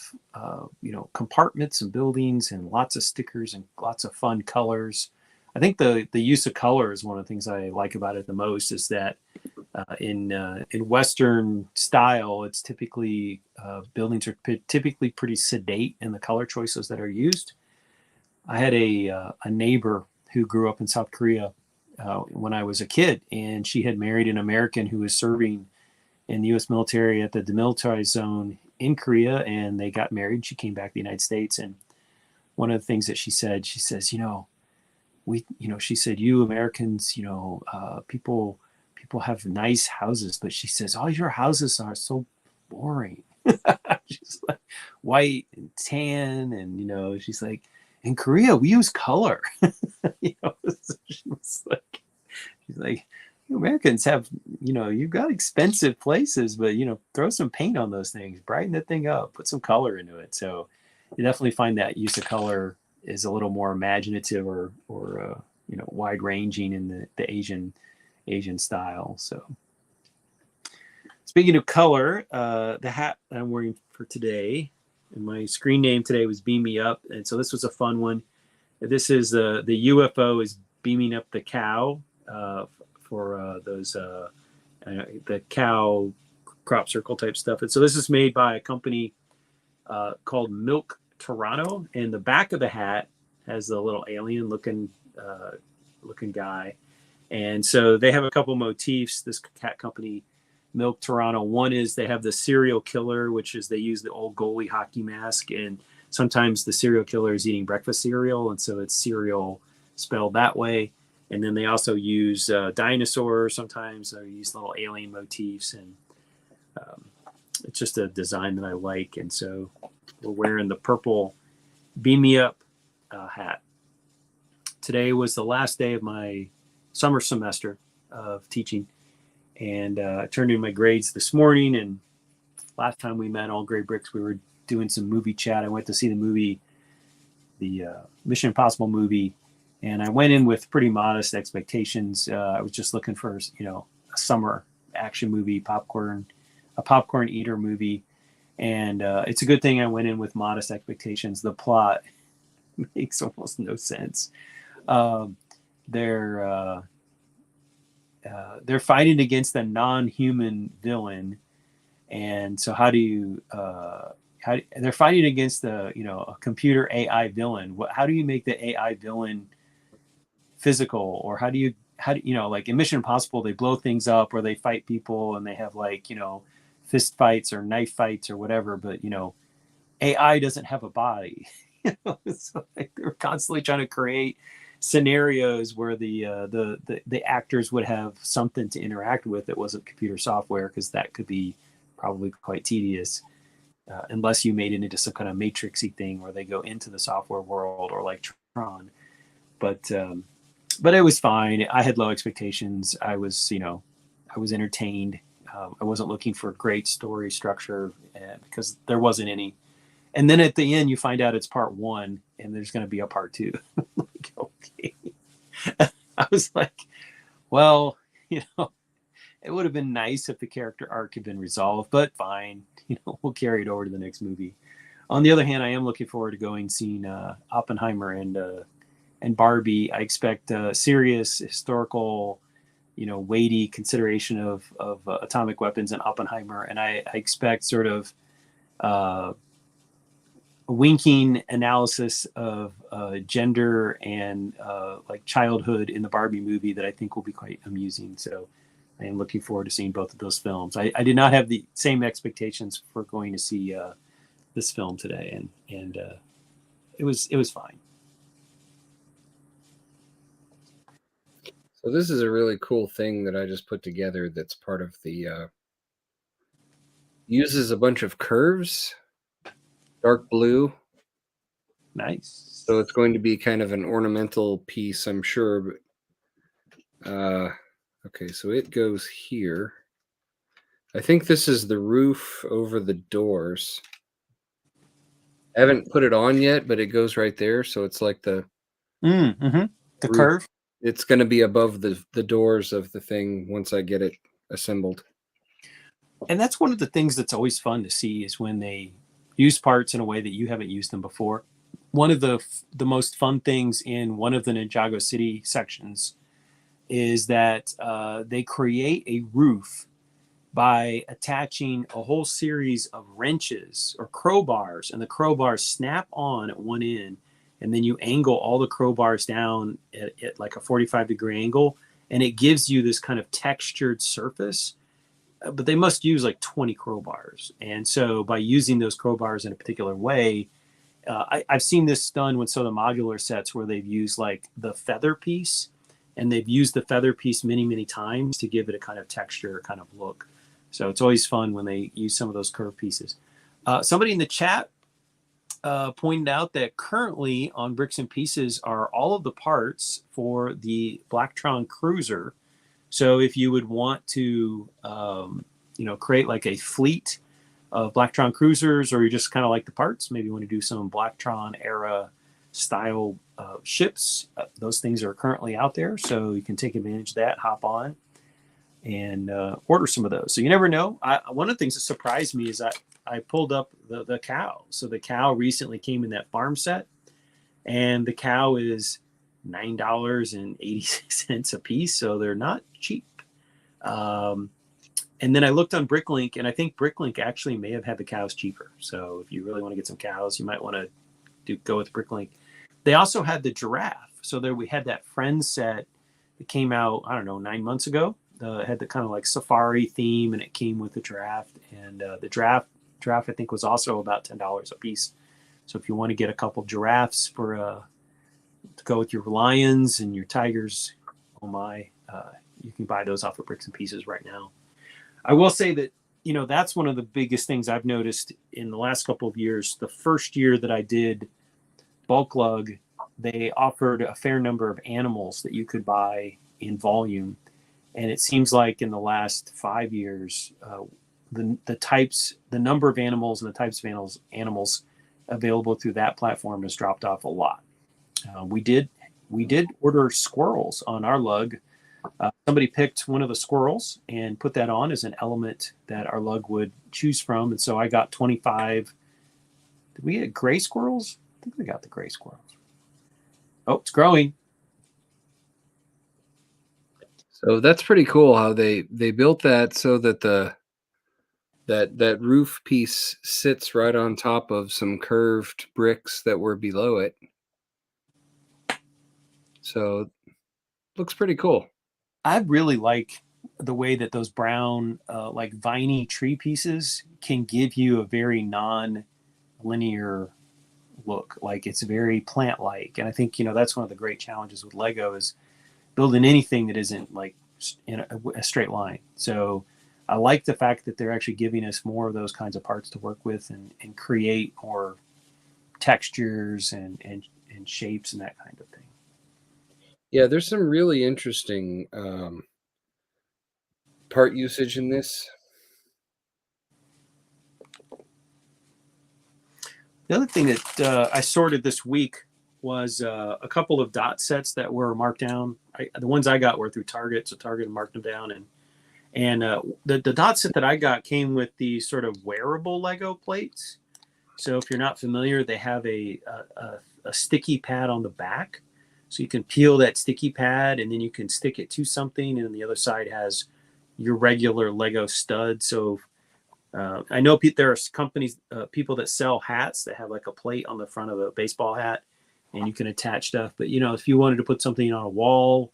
compartments and buildings and lots of stickers and lots of fun colors. I think the use of color is one of the things I like about it the most. Is that in Western style, it's typically buildings are typically pretty sedate in the color choices that are used. I had a neighbor who grew up in South Korea when I was a kid, and she had married an American who was serving in the U.S. military at the demilitarized zone in Korea, and they got married. She came back to the United States, and one of the things that she says, she said, you Americans, people have nice houses, but she says, all your houses are so boring. She's like white and tan, and she's like, in Korea we use color. She's like, you Americans have, you've got expensive places, but throw some paint on those things, brighten the thing up, put some color into it. So you definitely find that use of color is a little more imaginative or wide ranging in the Asian style. So speaking of color, the hat that I'm wearing for today, and my screen name today was Beam Me Up, and so this was a fun one. This is the UFO is beaming up the cow for those the cow crop circle type stuff. And so this is made by a company called Milk Toronto, and the back of the hat has the little alien looking guy. And so they have a couple motifs. This cat company, Milk Toronto. One is they have the serial killer, which is they use the old goalie hockey mask, and sometimes the serial killer is eating breakfast cereal, and so it's cereal spelled that way. And then they also use dinosaurs sometimes. They use little alien motifs, and it's just a design that I like. And so we're wearing the purple Beam Me Up hat. Today was the last day of my summer semester of teaching, and I turned in my grades this morning. And last time we met, All Gray Bricks, we were doing some movie chat. I went to see the movie, the Mission Impossible movie, and I went in with pretty modest expectations. I was just looking for, a summer action movie, a popcorn eater movie. And it's a good thing I went in with modest expectations. The plot makes almost no sense. They're fighting against a non-human villain, and so how do you they're fighting against a computer AI villain. How do you make the AI villain physical? Or how do you like in Mission Impossible, they blow things up or they fight people and they have fist fights or knife fights or whatever, but AI doesn't have a body. So they're constantly trying to create scenarios where the actors would have something to interact with that wasn't computer software, because that could be probably quite tedious, unless you made it into some kind of matrixy thing where they go into the software world, or like Tron. But it was fine. I had low expectations. I was entertained. I wasn't looking for great story structure because there wasn't any. And then at the end, you find out it's part one and there's going to be a part two. Like, okay. I was like, well, it would have been nice if the character arc had been resolved, but fine. We'll carry it over to the next movie. On the other hand, I am looking forward to seeing Oppenheimer and Barbie. I expect serious historical, weighty consideration of atomic weapons in Oppenheimer. And I expect sort of winking analysis of gender and like childhood in the Barbie movie that I think will be quite amusing. So I am looking forward to seeing both of those films. I did not have the same expectations for going to see this film today, and it was fine. So this is a really cool thing that I just put together that's part of the uses a bunch of curves, dark blue. Nice. So it's going to be kind of an ornamental piece, I'm sure. But okay, so it goes here. I think this is the roof over the doors. I haven't put it on yet, but it goes right there. So it's like the the roof. curve. It's going to be above the doors of the thing once I get it assembled. And that's one of the things that's always fun to see, is when they use parts in a way that you haven't used them before. One of the most fun things in one of the Ninjago City sections is that they create a roof by attaching a whole series of wrenches or crowbars, and the crowbars snap on at one end, and then you angle all the crowbars down at like a 45-degree angle, and it gives you this kind of textured surface. But they must use like 20 crowbars. And so by using those crowbars in a particular way, I've seen this done with some of the modular sets where they've used like the feather piece, and they've used the feather piece many, many times to give it a kind of texture, kind of look. So it's always fun when they use some of those curved pieces. Somebody in the chat pointed out that currently on Bricks and Pieces are all of the parts for the Blacktron Cruiser. So if you would want to, create like a fleet of Blacktron cruisers, or you just kind of like the parts, maybe you want to do some Blacktron era style ships, those things are currently out there. So you can take advantage of that, hop on and order some of those. So you never know. One of the things that surprised me is I pulled up the cow. So the cow recently came in that farm set, and the cow is $9.86 a piece. So they're not cheap. And then I looked on Bricklink, and I think Bricklink actually may have had the cows cheaper. So if you really want to get some cows, you might want to go with Bricklink. They also had the giraffe. So there we had that Friends set that came out, I don't know, 9 months ago. It had the kind of like safari theme, and it came with the giraffe. And the giraffe, I think, was also about $10 a piece. So if you want to get a couple giraffes for to go with your lions and your tigers, oh my, you can buy those off of Bricks and Pieces right now. I will say that, that's one of the biggest things I've noticed in the last couple of years. The first year that I did bulk lug, they offered a fair number of animals that you could buy in volume. And it seems like in the last 5 years, the number of animals and the types of animals available through that platform has dropped off a lot. We did order squirrels on our lug. Somebody picked one of the squirrels and put that on as an element that our lug would choose from. And so I got 25. Did we get gray squirrels? I think we got the gray squirrels. Oh, it's growing. So that's pretty cool how they built that so that that roof piece sits right on top of some curved bricks that were below it. So looks pretty cool. I really like the way that those brown, like viney tree pieces can give you a very non-linear look. Like it's very plant-like. And I think, that's one of the great challenges with Lego is building anything that isn't like in a straight line. So I like the fact that they're actually giving us more of those kinds of parts to work with and create more textures and shapes and that kind of thing. Yeah, there's some really interesting part usage in this. The other thing that I sorted this week was a couple of dot sets that were marked down. The ones I got were through Target, so Target marked them down. And the dot set that I got came with these sort of wearable Lego plates. So if you're not familiar, they have a sticky pad on the back. So you can peel that sticky pad and then you can stick it to something. And on the other side has your regular Lego stud. So I know there are companies, people that sell hats that have like a plate on the front of a baseball hat and you can attach stuff. But, if you wanted to put something on a wall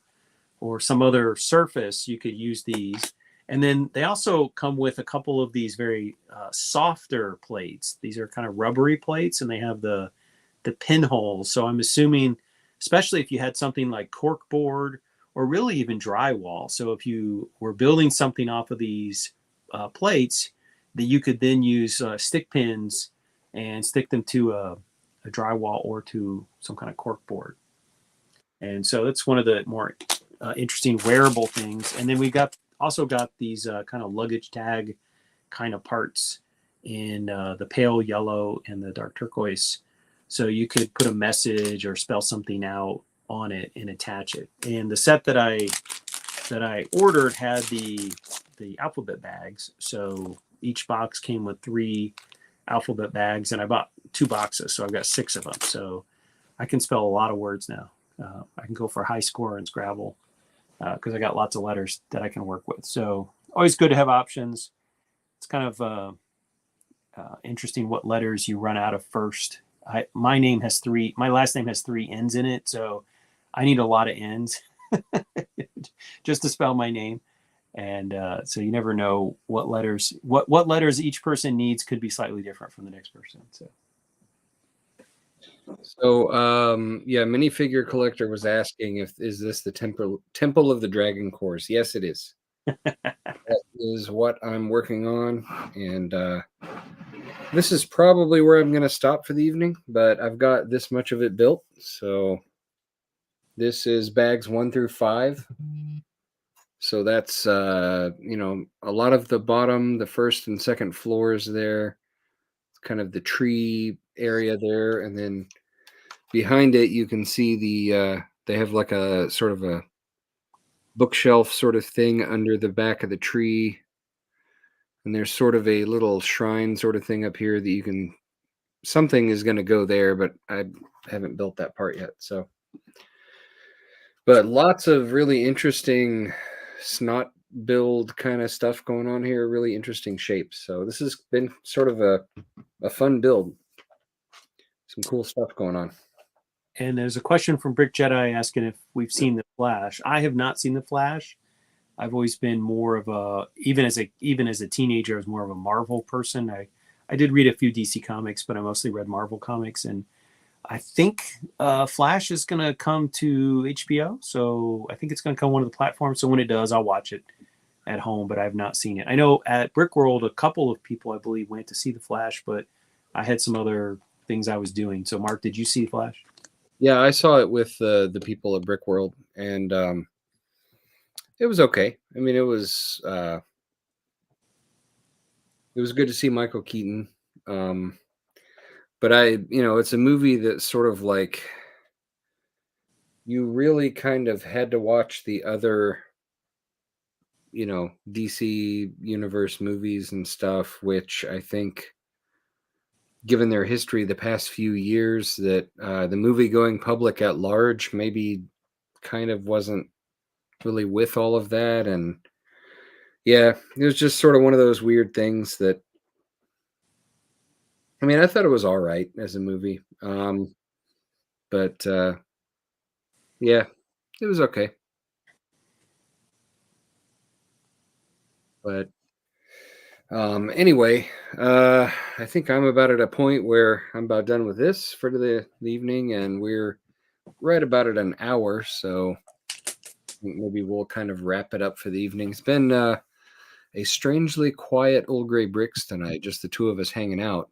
or some other surface, you could use these. And then they also come with a couple of these very softer plates. These are kind of rubbery plates and they have the pinholes. So I'm assuming, especially if you had something like cork board or really even drywall. So if you were building something off of these plates, that you could then use stick pins and stick them to a drywall or to some kind of cork board. And so that's one of the more interesting wearable things. And then we also got these kind of luggage tag kind of parts in the pale yellow and the dark turquoise. So you could put a message or spell something out on it and attach it. And the set that I ordered had the alphabet bags. So each box came with 3 alphabet bags, and I bought 2 boxes, so I've got 6 of them. So I can spell a lot of words now. I can go for a high score in Scrabble because I got lots of letters that I can work with. So always good to have options. It's kind of interesting what letters you run out of first. My last name has 3 N's in it, so I need a lot of N's just to spell my name. And so you never know what letters each person needs could be slightly different from the next person. So minifigure collector was asking is this the Temple of the Dragon course? Yes, it is. That is what I'm working on, and this is probably where I'm going to stop for the evening. But I've got this much of it built, so this is bags 1 through 5. So that's a lot of the bottom, the first and second floors there. It's kind of the tree area there, and then behind it you can see they have like a sort of a bookshelf sort of thing under the back of the tree, and there's sort of a little shrine sort of thing up here that something is going to go there, but I haven't built that part yet. So, but lots of really interesting snot build kind of stuff going on here, really interesting shapes. So this has been sort of a fun build. some cool stuff going on. And there's a question from Brick Jedi asking if we've seen The Flash. I have not seen The Flash. I've always been more of a even as a teenager, I was more of a Marvel person. I did read a few DC comics, but I mostly read Marvel comics. And I think Flash is going to come to HBO. So I think it's going to come on one of the platforms. So when it does, I'll watch it at home, but I've not seen it. I know at Brickworld, a couple of people, I believe, went to see The Flash, but I had some other things I was doing. So Mark, did you see Flash? Yeah, I saw it with the people at Brickworld, and it was okay. I mean, it was good to see Michael Keaton. But it's a movie that sort of like you really kind of had to watch the other, DC universe movies and stuff, which I think, given their history the past few years, that the movie going public at large maybe kind of wasn't really with all of that. And yeah, it was just sort of one of those weird things that, I mean, I thought it was all right as a movie. But yeah, it was okay. But anyway, I think I'm about at a point where I'm about done with this for the evening, and we're right about at an hour. So maybe we'll kind of wrap it up for the evening. It's been a strangely quiet Old Gray Bricks tonight, just the two of us hanging out.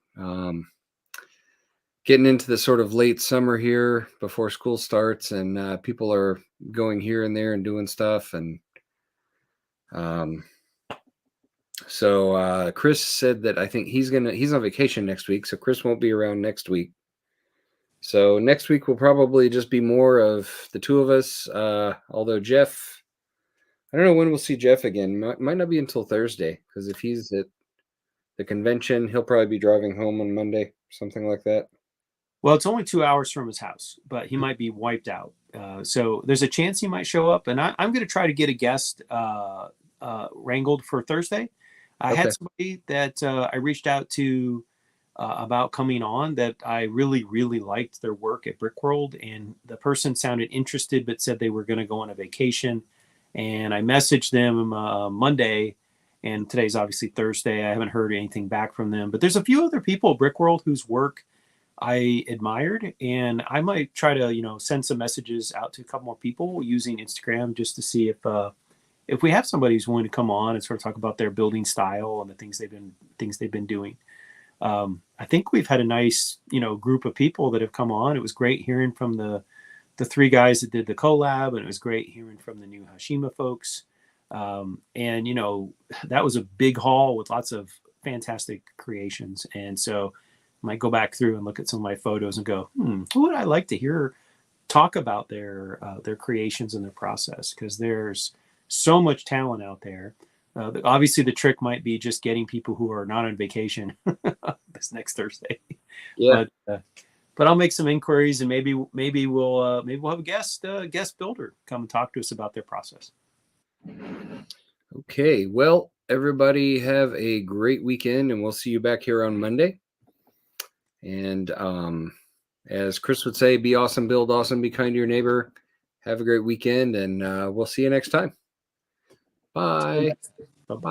Getting into the sort of late summer here before school starts, and people are going here and there and doing stuff. And so Chris said that I think he's on vacation next week, so Chris won't be around next week. So next week will probably just be more of the two of us. Although Jeff, I don't know when we'll see Jeff again. Might not be until Thursday, because if he's at the convention, he'll probably be driving home on Monday, something like that. Well, it's only 2 hours from his house, but he might be wiped out. So there's a chance he might show up, and I'm going to try to get a guest wrangled for Thursday. I had somebody that I reached out to about coming on that I really, really liked their work at Brickworld, and the person sounded interested but said they were going to go on a vacation. And I messaged them Monday, and today's obviously Thursday. I haven't heard anything back from them, but there's a few other people at Brickworld whose work I admired, and I might try to send some messages out to a couple more people using Instagram just to see if we have somebody who's willing to come on and sort of talk about their building style and the things they've been doing. I think we've had a nice group of people that have come on. It was great hearing from the three guys that did the collab, and it was great hearing from the new Hashima folks. And that was a big hall with lots of fantastic creations, and so might go back through and look at some of my photos and go, who would I like to hear talk about their creations and their process? Because there's so much talent out there. Obviously, the trick might be just getting people who are not on vacation this next Thursday. Yeah. But I'll make some inquiries, and maybe we'll have a guest builder come and talk to us about their process. Okay. Well, everybody have a great weekend, and we'll see you back here on Monday. And as Chris would say, be awesome, build awesome, be kind to your neighbor. Have a great weekend, and we'll see you next time. Bye. Bye-bye.